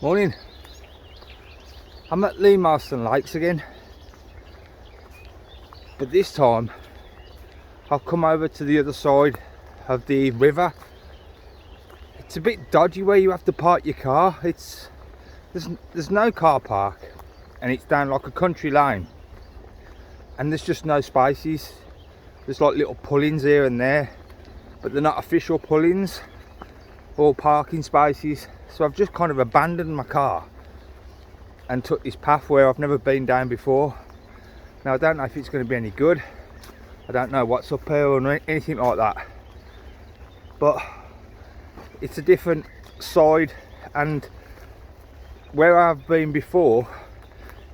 Morning. I'm at Lee Marston Lakes again, but this time I've come over to the other side of the river. It's a bit dodgy where you have to park your car. There's no car park, and it's down like a country lane, and there's just no spaces. There's like little pull-ins here and there, but they're not official pull-ins or parking spaces. So I've just kind of abandoned my car and took this path where I've never been down before. Now I don't know if it's going to be any good. I don't know what's up here or anything like that, but it's a different side, and where I've been before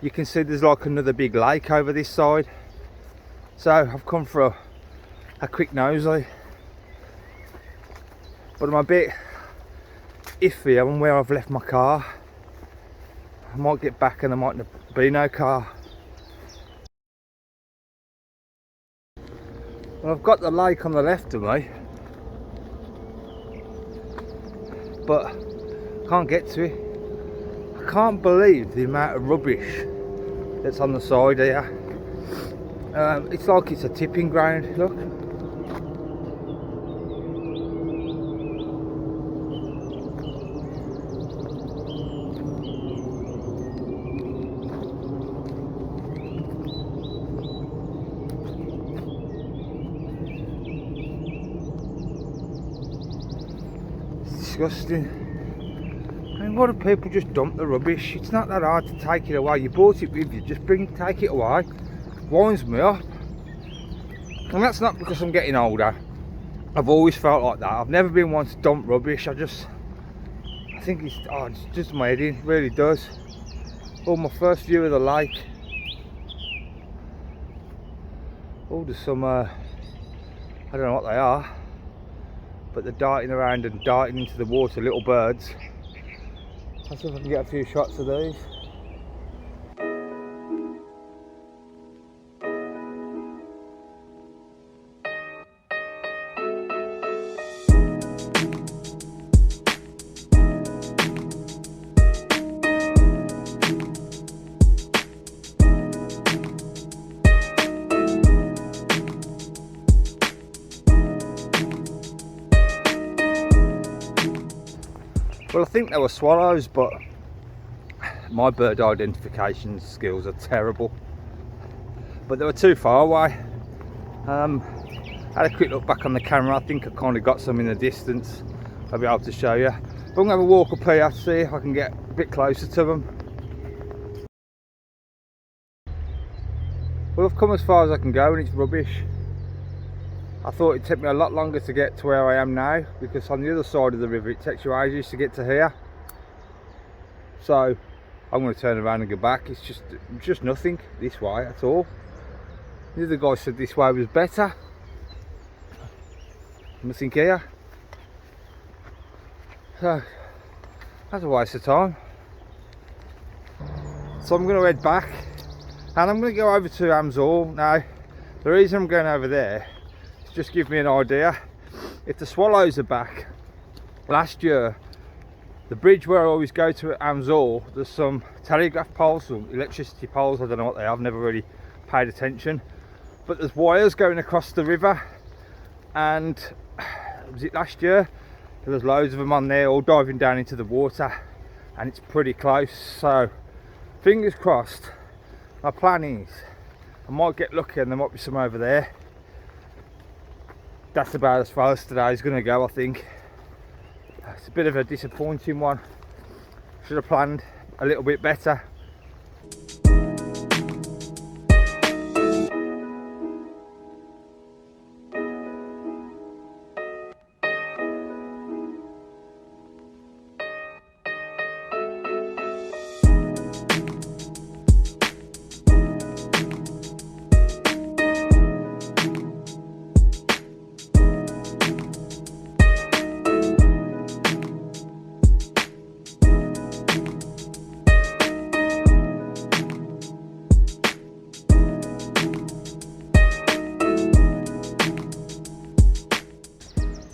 you can see there's like another big lake over this side. So I've come for a quick nosy, but I'm a bit iffy on where I've left my car. I might get back and there might be no car. Well, I've got the lake on the left of me, but I can't get to it. I can't believe the amount of rubbish that's on the side here. It's like it's a tipping ground, look. Disgusting. I mean, why do people just dump the rubbish? It's not that hard to take it away. You brought it with you, just take it away. Winds me up. And that's not because I'm getting older. I've always felt like that. I've never been one to dump rubbish. I think it's just my head in, it really does. Oh, my first view of the lake. Oh, there's some I don't know what they are, but they're darting around and darting into the water, little birds. Let's see if I can get a few shots of these. Well, I think they were swallows, but my bird identification skills are terrible. But they were too far away. I had a quick look back on the camera. I think I kind of got some in the distance. I'll be able to show you. But I'm going to have a walk up here to see if I can get a bit closer to them. Well, I've come as far as I can go and it's rubbish. I thought it'd take me a lot longer to get to where I am now, because on the other side of the river it takes you ages to get to here. So I'm going to turn around and go back. It's just nothing this way at all. The other guy said this way was better. Nothing here. So that's a waste of time. So I'm going to head back and I'm going to go over to a7iv. Now the reason I'm going over there, just give me an idea. If the swallows are back, last year the bridge where I always go to at a7iv, there's some telegraph poles, some electricity poles, I don't know what they are, I've never really paid attention, but there's wires going across the river, and was it last year, there was loads of them on there all diving down into the water, and it's pretty close. So fingers crossed. My plan is I might get lucky and there might be some over there. That's about as far as today's going to go, I think. It's a bit of a disappointing one. Should have planned a little bit better.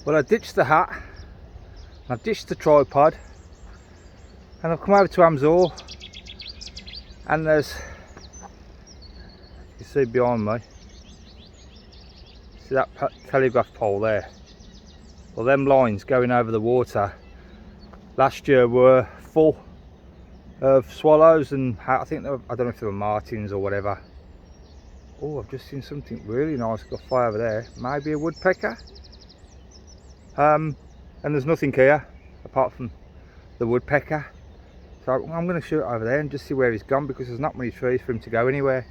Well, I ditched the hat, I've ditched the tripod, And I've come over to Amzor, and there's, you see behind me, see that telegraph pole there? Well, them lines going over the water last year were full of swallows, and I think they were, I don't know if they were martins or whatever. Oh, I've just seen something really nice go fly over there. Maybe a woodpecker. And there's nothing here apart from the woodpecker. So I'm going to shoot over there and just see where he's gone, because there's not many trees for him to go anywhere.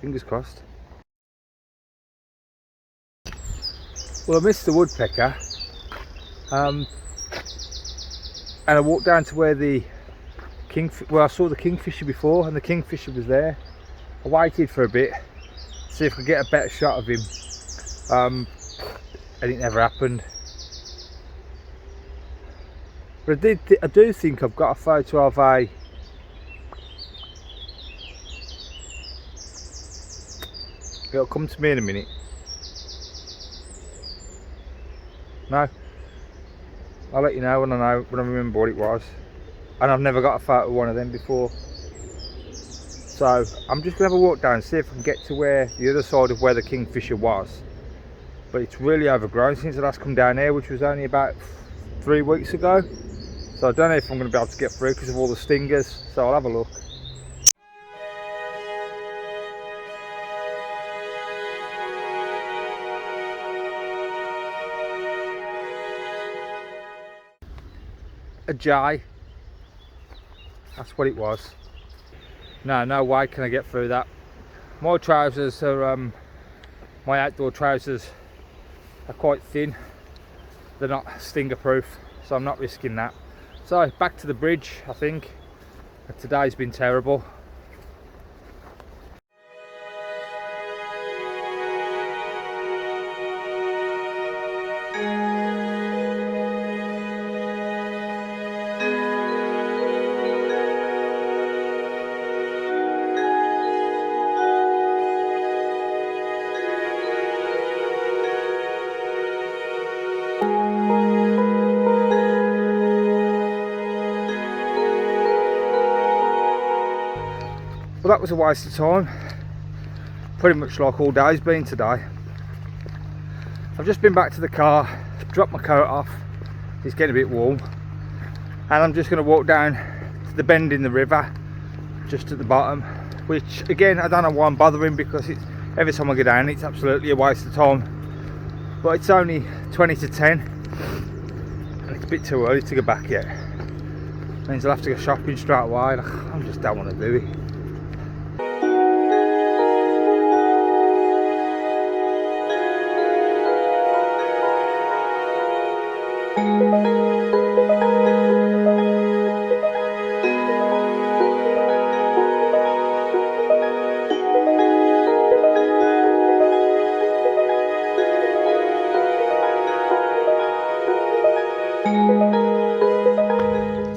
Fingers crossed. Well, I missed the woodpecker. And I walked down to where the I saw the kingfisher before, and the kingfisher was there. I waited for a bit to see if I could get a better shot of him, and it never happened. But I do think I've got a photo of a it'll come to me in a minute. No, I'll let you know when I remember what it was. And I've never got a photo of one of them before. So I'm just gonna have a walk down and see if I can get to where the other side of where the kingfisher was. But it's really overgrown since I last come down here, which was only about 3 weeks ago. So I don't know if I'm going to be able to get through because of all the stingers. So I'll have a look. A jay. That's what it was. No way can I get through that. My trousers are, my outdoor trousers are quite thin. They're not stinger proof, so I'm not risking that. So back to the bridge, I think. Today's been terrible. Well, that was a waste of time, pretty much like all day's been today. I've just been back to the car, dropped my coat off, it's getting a bit warm, and I'm just going to walk down to the bend in the river, just at the bottom, which again I don't know why I'm bothering, because it's, every time I go down it's absolutely a waste of time. But it's only 20 to 10 and it's a bit too early to go back yet. Means I'll have to go shopping straight away, and I just don't want to do it.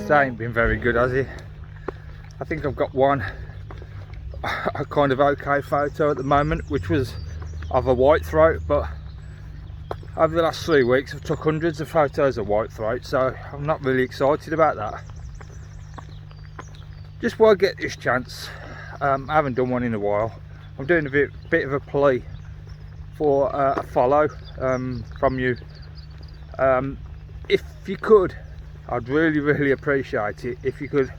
That ain't been very good, has it? I think I've got one a kind of okay photo at the moment, which was of a whitethroat, but over the last 3 weeks I've took hundreds of photos of whitethroat, so I'm not really excited about that. Just while I get this chance, I haven't done one in a while. I'm doing a bit of a plea for a follow from you. If you could, I'd really appreciate it if you could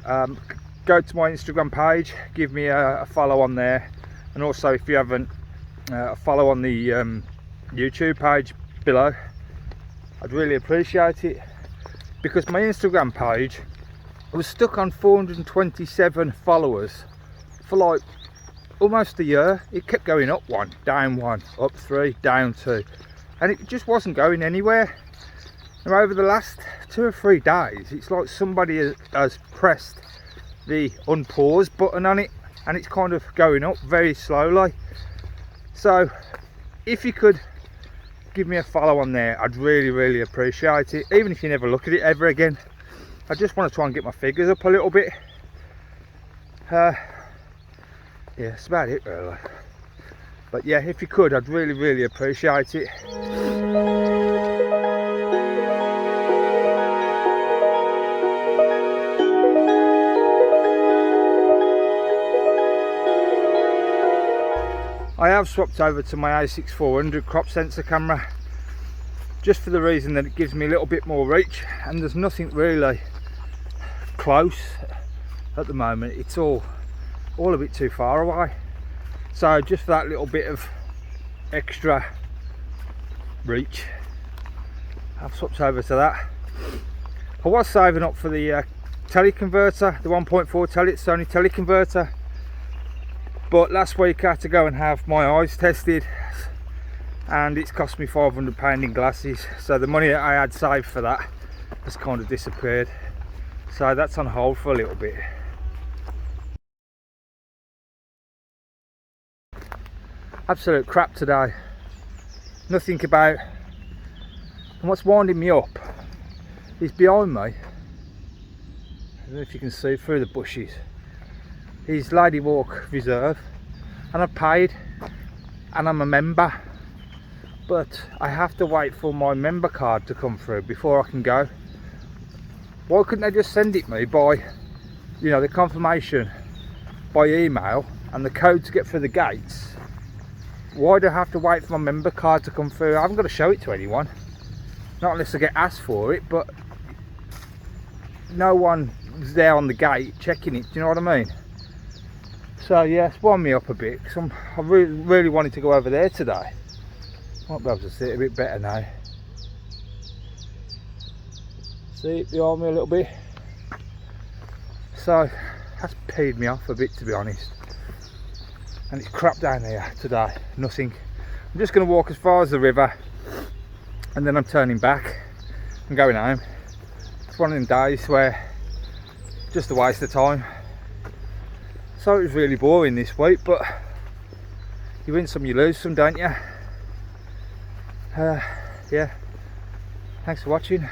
go to my Instagram page, give me a follow on there, and also if you haven't, a follow on the YouTube page below. I'd really appreciate it, because my Instagram page was stuck on 427 followers for like almost a year. It kept going up 1, down 1, up 3, down 2, and it just wasn't going anywhere. And over the last 2 or 3 days, it's like somebody has pressed the unpause button on it, and it's kind of going up very slowly. So if you could give me a follow on there, I'd really appreciate it, even if you never look at it ever again. I just want to try and get my figures up a little bit. Yeah, that's about it really. But yeah, if you could, I'd really appreciate it. I have swapped over to my a6400 crop sensor camera, just for the reason that it gives me a little bit more reach, and there's nothing really close at the moment. It's all a bit too far away. So just for that little bit of extra reach, I've swapped over to that. I was saving up for the teleconverter, the 1.4 Sony teleconverter, but last week I had to go and have my eyes tested, and it's cost me £500 in glasses, so the money that I had saved for that has kind of disappeared, so that's on hold for a little bit. Absolute crap today, nothing about. And what's winding me up is behind me, I don't know if you can see through the bushes, is Lady Walk Reserve, and I've paid and I'm a member, but I have to wait for my member card to come through before I can go. Why couldn't they just send it me by, you know, the confirmation by email and the code to get through the gates? Why do I have to wait for my member card to come through? I haven't got to show it to anyone, not unless I get asked for it, but no one's there on the gate checking it, do you know what I mean? So yeah, it's wound me up a bit, because I really wanted to go over there today. Might be able to see it a bit better now. See it behind me a little bit. So that's peed me off a bit, to be honest. And it's crap down here today, nothing. I'm just going to walk as far as the river, and then I'm turning back and going home. It's one of them days where just a waste of time. So it was really boring this week, but you win some, you lose some, don't you? Yeah, thanks for watching.